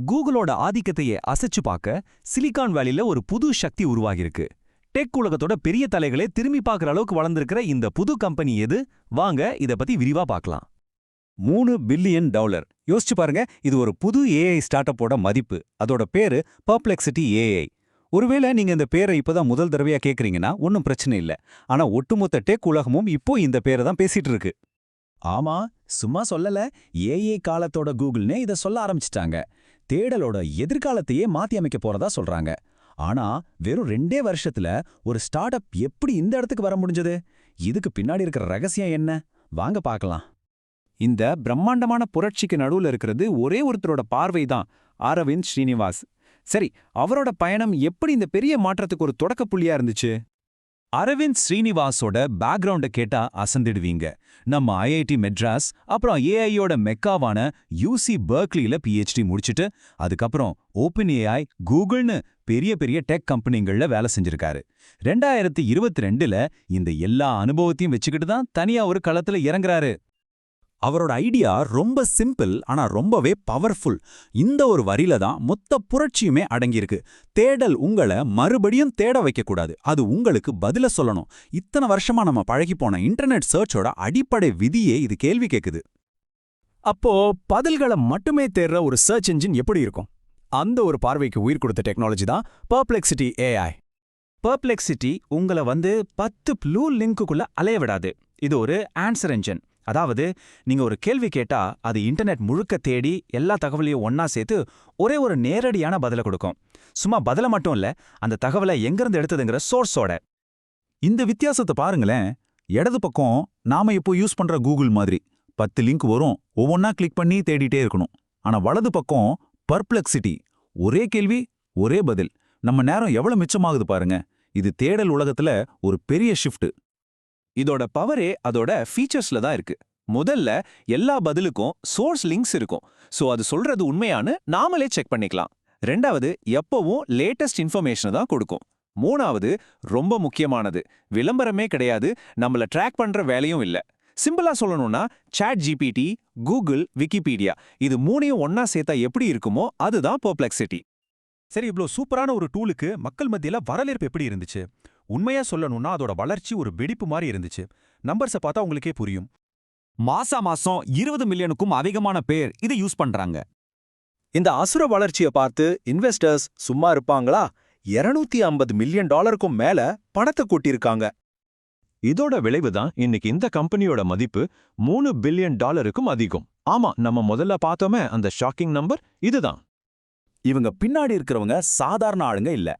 கூகுளோட ஆதிக்கத்தையே அசைச்சு பார்க்க சிலிகான் வேலில ஒரு புது சக்தி உருவாகியிருக்கு. டெக் உலகத்தோட பெரிய தலைகளே திரும்பி பார்க்குற அளவுக்கு வளர்ந்திருக்கிற இந்த புது கம்பெனி எது? வாங்க இத பத்தி விரிவா பார்க்கலாம். $3 பில்லியன். யோசிச்சு பாருங்க, இது ஒரு புது ஏஐ ஸ்டார்ட் அப்போட மதிப்பு. அதோட பேரு பர்ப்ளெக்சிட்டி ஏஐ. ஒருவேளை நீங்க இந்த பேரை இப்பதான் முதல் தடவையா கேக்குறீங்கன்னா ஒன்றும் பிரச்சனை இல்லை. ஆனா ஒட்டுமொத்த டெக் உலகமும் இப்போ இந்த பேரை தான் பேசிட்டு இருக்கு. ஆமா, சும்மா சொல்லல. ஏஐ காலத்தோட கூகுள்னே இத சொல்ல ஆரம்பிச்சிட்டாங்க. தேடலோட எதிர்காலத்தையே மாத்தி அமைக்க போறதா சொல்றாங்க. ஆனா வெறும் 2 வருஷத்துல ஒரு ஸ்டார்ட் அப் எப்படி இந்த இடத்துக்கு வர முடிஞ்சது? இதுக்கு பின்னாடி இருக்கிற ரகசியம் என்ன? வாங்க பார்க்கலாம். இந்த பிரம்மாண்டமான புரட்சிக்கு நடுவுல இருக்கிறது ஒரே ஒருத்தரோட பார்வை தான், அரவிந்த் ஸ்ரீனிவாஸ். சரி, அவரோட பயணம் எப்படி இந்த பெரிய மாற்றத்துக்கு ஒரு தொடக்க புள்ளியா இருந்துச்சு? அரவிந்த் ஸ்ரீனிவாஸோட பேக்ரவுண்ட கேட்டா அசந்திடுவீங்க. நம்ம ஐஐடி மெட்ராஸ், அப்புறம் ஏஐயோட மெக்காவான யூசி பர்க்லியில பிஹெச்டி முடிச்சுட்டு அதுக்கப்புறம் ஓப்பன் ஏஐ, கூகுள்னு பெரிய பெரிய டெக் கம்பெனிகள்ல வேலை செஞ்சிருக்காரு. 2022ல இந்த எல்லா அனுபவத்தையும் வச்சுக்கிட்டு தான் தனியா ஒரு களத்துல இறங்குறாரு. அவரோட ஐடியா ரொம்ப சிம்பிள், ஆனா ரொம்பவே பவர்ஃபுல். இந்த ஒரு வரியில தான் மொத்த புரட்சியுமே அடங்கியிருக்கு. தேடல் உங்களை மறுபடியும் தேட வைக்கக்கூடாது, அது உங்களுக்கு பதில சொல்லணும். இத்தனை வருஷமா நம்ம பழகி போன இன்டர்நெட் சர்ச்சோட அடிப்படை விதியே இது கேள்வி கேக்குது. அப்போ பதில்களை மட்டுமே தேடுற ஒரு சர்ச் என்ஜின் எப்படி இருக்கும்? அந்த ஒரு பார்வைக்கு உயிர் கொடுத்த டெக்னாலஜி தான் பர்ப்ளெக்சிட்டி ஏஐ. பர்ப்ளெக்சிட்டி உங்களை 10 ப்ளூ லிங்க்குள்ள அலைய விடாது. இது ஒரு ஆன்சர் என்ஜின். அதாவது நீங்க ஒரு கேள்வி கேட்டா அது இன்டர்நெட் முழுக்க தேடி எல்லா தகவலையும் ஒன்னா சேர்த்து ஒரே ஒரு நேரடியான பதில கொடுக்கும். சும்மா பதில மட்டும் இல்ல, அந்த தகவலை எங்கிருந்து எடுத்ததுங்கிற சோர்ஸோட. இந்த வித்தியாசத்தை பாருங்களேன். இடது பக்கம் நாம இப்போ யூஸ் பண்ற கூகுள் மாதிரி 10 லிங்க் வரும், ஒவ்வொன்னா கிளிக் பண்ணி தேடிட்டே இருக்கணும். ஆனா வலது பக்கம் பர்ப்ளெக்சிட்டி, ஒரே கேள்வி ஒரே பதில். நம்ம நேரம் எவ்வளவு மிச்சமாகுது பாருங்க. இது தேடல் உலகத்துல ஒரு பெரிய ஷிஃப்ட். இதோட பவரே அதோட ஃபீச்சர்ஸ்ல தான் இருக்கு. முதல்ல எல்லா பதிலுக்கும் சோர்ஸ் லிங்க்ஸ் இருக்கும். சோ அது சொல்றது உண்மையானு நாமளே செக் பண்ணிக்கலாம். ரெண்டாவது, எப்பவும் லேட்டஸ்ட் இன்ஃபர்மேஷன் தான் கொடுக்கும். மூணாவது, ரொம்ப முக்கியமானது, விளம்பரமே கிடையாது, நம்மள ட்ராக் பண்ற வேலையும் இல்ல. சிம்பிளா சொல்லணும்னா சாட் ஜிபிடி, கூகுள், விக்கிபீடியா இது மூணையும் ஒன்னா சேர்த்தா எப்படி இருக்குமோ அதுதான் பர்ப்ளெக்சிட்டி. சரி, இவ்ளோ சூப்பரான ஒரு டூலுக்கு மக்கள் மத்தியில வரவேற்பு எப்படி இருந்துச்சு? உண்மையா சொல்லணும்னா அதோட வளர்ச்சி ஒரு வெடிப்பு மாதிரி இருந்துச்சு. நம்பர்ஸை பார்த்தா உங்களுக்கே புரியும். மாசம் 20 மில்லியனுக்கும் அதிகமான பேர் இதை யூஸ் பண்றாங்க. இந்த அசுர வளர்ச்சியை பார்த்து இன்வெஸ்டர்ஸ் சும்மா இருப்பாங்களா? $250 மில்லியன் மேல பணத்தை கூட்டியிருக்காங்க. இதோட விளைவுதான் இன்னைக்கு இந்த கம்பெனியோட மதிப்பு $3 பில்லியன் அதிகம். ஆமா, நம்ம முதல்ல பார்த்தோமே அந்த ஷாக்கிங் நம்பர் இதுதான். இவங்க பின்னாடி இருக்கிறவங்க சாதாரண ஆளுங்க இல்ல.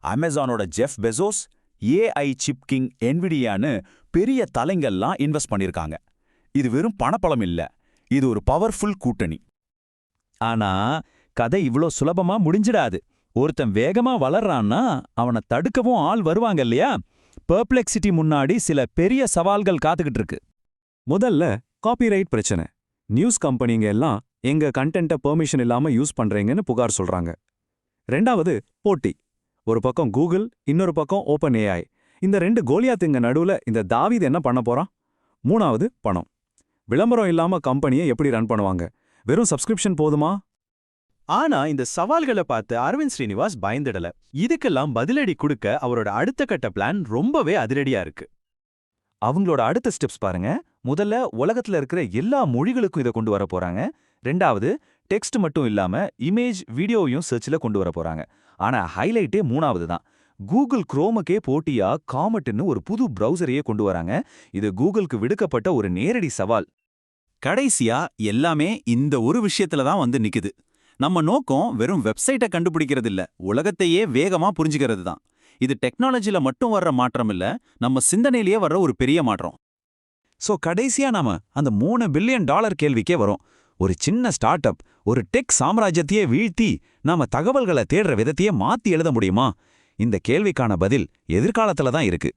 அமேசானோட Jeff Bezos, AI chip king என்விடியான்னு பெரிய தலைங்கள்லாம் இன்வெஸ்ட் பண்ணிருக்காங்க. இது வெறும் பணப்பலம் இல்ல, இது ஒரு பவர்ஃபுல் கூட்டணி. ஆனா கதை இவ்ளோ சுலபமா முடிஞ்சிடாது. ஒருத்தன் வேகமா வளர்றான்னா அவனை தடுக்கவும் ஆள் வருவாங்க இல்லையா? பர்ப்ளெக்சிட்டி முன்னாடி சில பெரிய சவால்கள் காத்துக்கிட்டு இருக்கு. முதல்ல காப்பிரைட் பிரச்சனை. நியூஸ் கம்பெனிங்க எல்லாம் எங்க கண்டென்ட்டை பெர்மிஷன் இல்லாம யூஸ் பண்றீங்கன்னு புகார் சொல்றாங்க. ரெண்டாவது, போட்டி. ஒரு பக்கம் கூகுள், இன்னொரு பக்கம் ஓப்பன் ஏஐ. இந்த 2 கோலியாத்துங்க நடுவுல இந்த தாவீது என்ன பண்ண போறான்? மூணாவது, பணம். விளம்பரம் இல்லாம கம்பெனியை எப்படி ரன் பண்ணுவாங்க? வெறும் சப்ஸ்கிரிப்ஷன் போதுமா? ஆனா இந்த சவால்களை பார்த்து அரவிந்த் ஸ்ரீனிவாஸ் பயந்துடல. இதுக்கெல்லாம் பதிலடி கொடுக்க அவரோட அடுத்த கட்ட பிளான் ரொம்பவே அதிரடியா இருக்கு. அவங்களோட அடுத்த ஸ்டெப்ஸ் பாருங்க. முதல்ல உலகத்துல இருக்கிற எல்லா மொழிகளுக்கும் இதை கொண்டு வர போறாங்க. ரெண்டாவது, டெக்ஸ்ட் மட்டும் இல்லாம இமேஜ், வீடியோவையும் சர்ச்ல கொண்டு வர போறாங்க. ஆனா ஹைலைட்டே மூணாவது தான். கூகுள் குரோமுக்கே போட்டியா காமெட்னு ஒரு புது பிரவுசரையே கொண்டு வராங்க. இது கூகுளுக்கு விடுக்கப்பட்ட ஒரு நேரடி சவால். கடைசியா எல்லாமே இந்த ஒரு விஷயத்துல தான் நிக்குது. நம்ம நோக்கம் வெறும் வெப்சைட்டை கண்டுபிடிக்கிறது இல்ல, உலகத்தையே வேகமா புரிஞ்சுக்கிறது தான். இது டெக்னாலஜில மட்டும் வர்ற மாற்றம் இல்ல, நம்ம சிந்தனையிலேயே வர்ற ஒரு பெரிய மாற்றம். சோ கடைசியா நாம அந்த $3 பில்லியன் கேள்விக்கே வரும். ஒரு சின்ன ஸ்டார்ட் அப் ஒரு டெக் சாம்ராஜ்யத்தையே வீழ்த்தி நாம தகவல்களை தேடுற விதத்தையே மாத்தி எழுத முடியுமா? இந்த கேள்விக்கான பதில் எதிர்காலத்துல தான் இருக்கு.